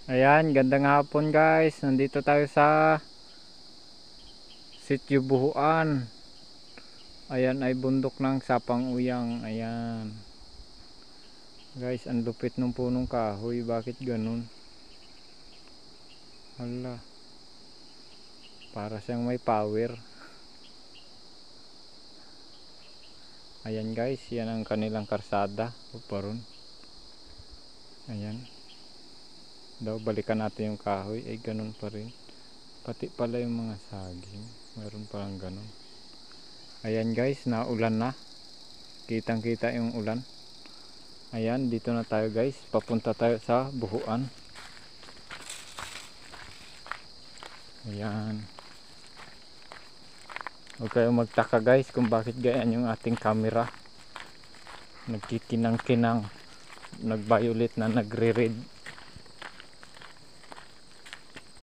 Ayan, gandang hapon guys. Nandito tayo sa Sitio Buhuan. Ayan ay bundok ng Sapang Uyang. Ayan. Guys, ang lupit ng punong kahoy. Bakit ganun? Hala. Para siyang may power. Ayan guys, yan ang kanilang karsada. Paron. Ayan. Daw balikan natin yung kahoy. Ay ganun pa rin. Pati pala yung mga saging. Meron palang ganun. Ayan guys, naulan na. Kitang kita yung ulan. Ayan, dito na tayo guys. Papunta tayo sa Buhuan. Ayan. Huwag kayong magtaka guys kung bakit ganyan yung ating camera. Nagkikinang-kinang. Nag-violet na, nagre-red.